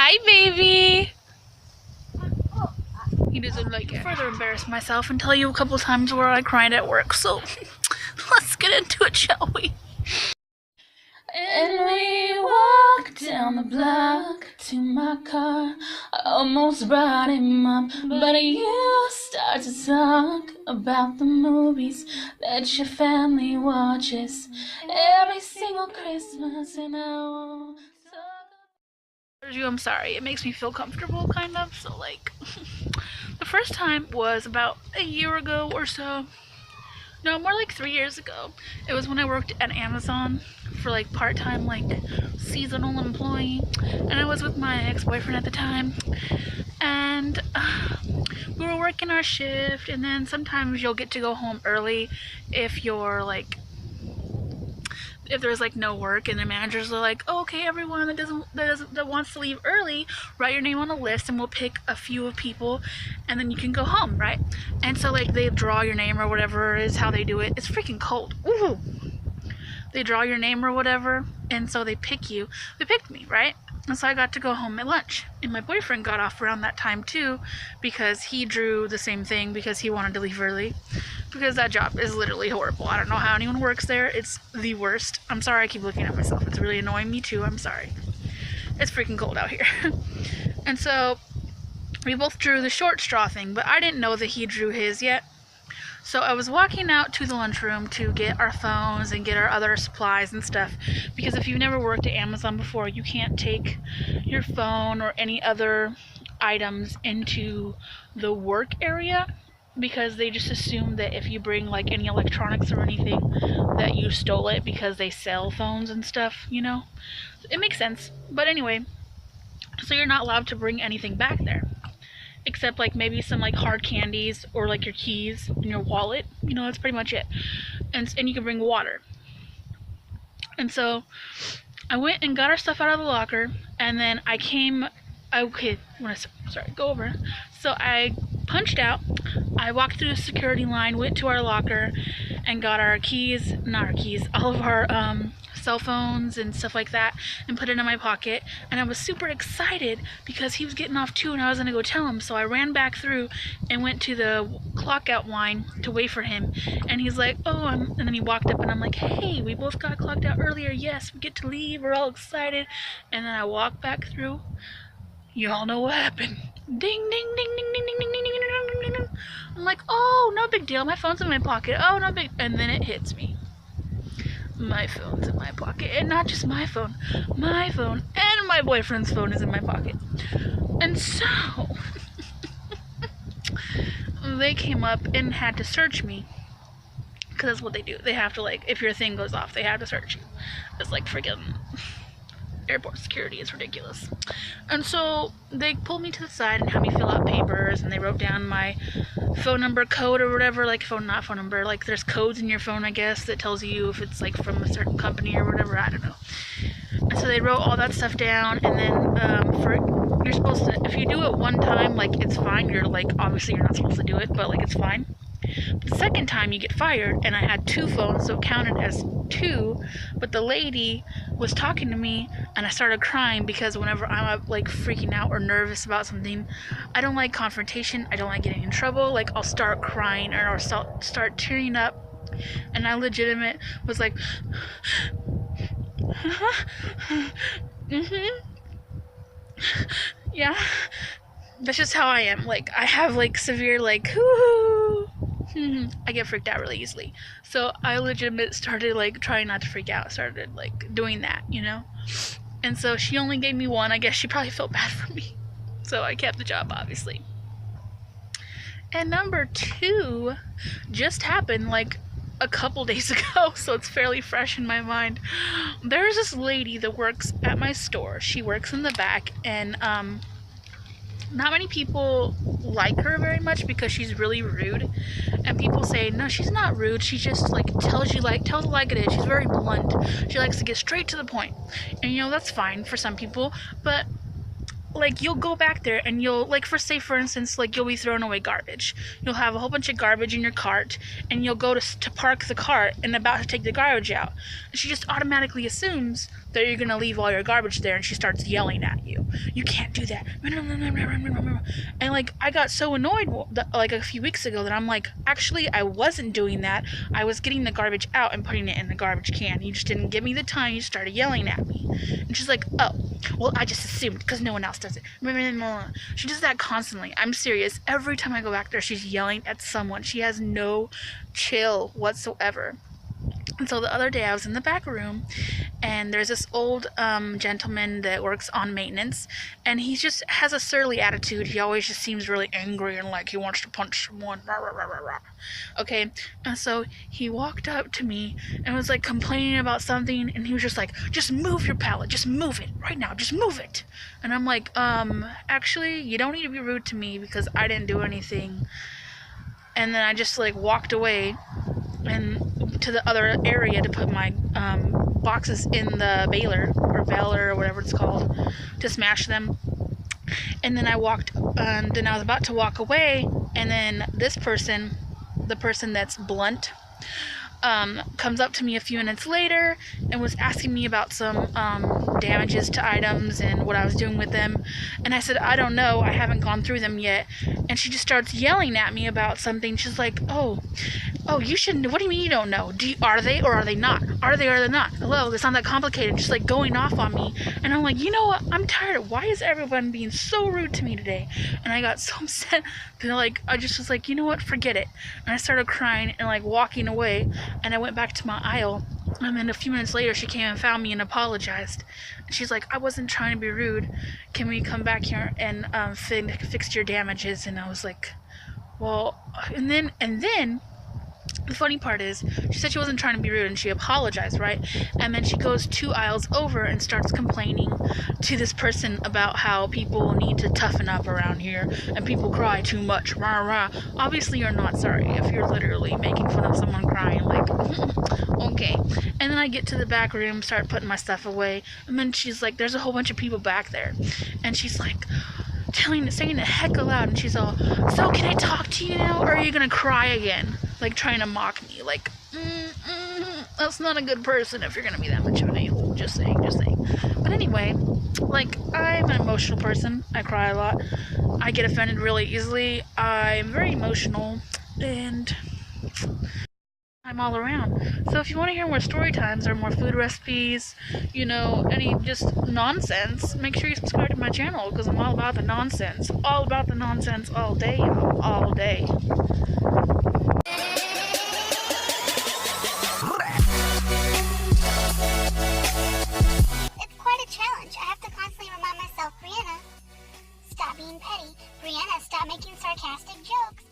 Hi, baby. He doesn't like it. Further embarrass myself and tell you a couple times where I cried at work, so let's get into it, shall we? And we walked down the block to my car. I almost brought him up, but you start to talk about the movies that your family watches every single Christmas, and I won't talk. I'm sorry, it makes me feel comfortable, kind of. So, like, the first time was about a year ago or so. No, more like 3 years ago. It was when I worked at Amazon for like part-time, like seasonal employee, and I was with my ex-boyfriend at the time, and we were working our shift, and then sometimes you'll get to go home early if you're like, if there's like no work, and the managers are like, oh, okay, everyone that wants to leave early, write your name on a list and we'll pick a few of people and then you can go home, right? And so like they draw your name or whatever is how they do it. It's freaking cold. Ooh. They draw your name or whatever, and so they pick you. They picked me, right? And so I got to go home at lunch, and my boyfriend got off around that time too, because he drew the same thing because he wanted to leave early, because that job is literally horrible. I don't know how anyone works there. It's the worst. I'm sorry I keep looking at myself. It's really annoying me too. I'm sorry. It's freaking cold out here. And so we both drew the short straw thing, but I didn't know that he drew his yet. So I was walking out to the lunchroom to get our phones and get our other supplies and stuff, because if you've never worked at Amazon before, you can't take your phone or any other items into the work area, because they just assume that if you bring like any electronics or anything that you stole it, because they sell phones and stuff, you know. It makes sense. But anyway, so you're not allowed to bring anything back there, except like maybe some like hard candies or like your keys and your wallet. You know, that's pretty much it. And you can bring water. And so I went and got our stuff out of the locker, and then I came, go over. So I punched out, I walked through the security line, went to our locker, and got our keys, all of our cell phones and stuff like that, and put it in my pocket. And I was super excited because he was getting off too, and I was gonna go tell him. So I ran back through and went to the clock out line to wait for him, and he's like, oh, and then he walked up, and I'm like, hey, we both got clocked out earlier. Yes, we get to leave. We're all excited. And then I walked back through. You all know what happened. Ding, ding, ding, ding, ding, ding, ding, ding, ding, ding, ding. I'm like, oh, no big deal. My phone's in my pocket. Oh, no big. And then it hits me. My phone's in my pocket. And not just my phone and my boyfriend's phone is in my pocket. And so they came up and had to search me, because that's what they do. They have to, like, if your thing goes off, they have to search you. It's like friggin' airport security. Is ridiculous. And so they pulled me to the side and had me fill out papers, and they wrote down my phone number code or whatever, like not phone number, like there's codes in your phone, I guess, that tells you if it's like from a certain company or whatever, I don't know. And so they wrote all that stuff down, and then you're supposed to, if you do it one time, like it's fine. You're like, obviously you're not supposed to do it, but like it's fine. But the second time you get fired, and I had 2 phones, so it counted as 2, but the lady was talking to me, and I started crying, because whenever I'm like freaking out or nervous about something, I don't like confrontation, I don't like getting in trouble. Like, I'll start crying, or I'll start tearing up, and I legitimate was like, yeah, that's just how I am. Like, I have like severe like, I get freaked out really easily. So I legitimately started like trying not to freak out, started like doing that, you know? And so she only gave me 1. I guess she probably felt bad for me. So I kept the job, obviously. And number 2 just happened like a couple days ago, so it's fairly fresh in my mind. There's this lady that works at my store. She works in the back, and not many people like her very much because she's really rude. And people say, no, she's not rude. She just like tells it like it is. She's very blunt. She likes to get straight to the point. And you know, that's fine for some people. But like, you'll go back there and you'll, like, for instance, like, you'll be throwing away garbage. You'll have a whole bunch of garbage in your cart, and you'll go to park the cart and about to take the garbage out. And she just automatically assumes that you're gonna leave all your garbage there, and she starts yelling at you. You can't do that. And like, I got so annoyed like a few weeks ago that I'm like, actually, I wasn't doing that. I was getting the garbage out and putting it in the garbage can. You just didn't give me the time. You started yelling at me. And she's like, oh, well, I just assumed because no one else does it. She does that constantly. I'm serious. Every time I go back there, she's yelling at someone. She has no chill whatsoever. And so the other day I was in the back room, and there's this old gentleman that works on maintenance, and he just has a surly attitude. He always just seems really angry and like he wants to punch someone. Okay, and so he walked up to me and was like complaining about something, and he was just like, just move your pallet, just move it right now, just move it. And I'm like, actually, you don't need to be rude to me because I didn't do anything. And then I just like walked away and to the other area to put my boxes in the baler or whatever it's called, to smash them. And then I was about to walk away, and then this person, the person that's blunt, comes up to me a few minutes later and was asking me about some damages to items and what I was doing with them. And I said, I don't know, I haven't gone through them yet. And she just starts yelling at me about something. She's like, oh, you shouldn't. What do you mean you don't know? Are they or are they not? Are they or are they not? Hello, it's not that complicated. Just like going off on me. And I'm like, you know what? I'm tired. Why is everyone being so rude to me today? And I got so upset that like I just was like, you know what? Forget it. And I started crying and like walking away. And I went back to my aisle. And then a few minutes later, she came and found me and apologized. She's like, I wasn't trying to be rude. Can we come back here and fix your damages? And I was like, well, and then the funny part is, she said she wasn't trying to be rude and she apologized, right? And then she goes 2 aisles over and starts complaining to this person about how people need to toughen up around here and people cry too much. Rah, rah. Obviously, you're not sorry if you're literally making fun of someone crying. Like, okay. And then I get to the back room, start putting my stuff away, and then she's like, there's a whole bunch of people back there. And she's like, saying the heck aloud, and she's all, so can I talk to you now, or are you gonna cry again? Like, trying to mock me, like, that's not a good person if you're gonna be that much of an a-hole, just saying. But anyway, like, I'm an emotional person, I cry a lot, I get offended really easily, I'm very emotional, and I'm all around. So if you want to hear more story times or more food recipes, any just nonsense, make sure you subscribe to my channel, because I'm all about the nonsense. All about the nonsense all day, y'all. All day. It's quite a challenge. I have to constantly remind myself, Brianna, stop being petty. Brianna, stop making sarcastic jokes.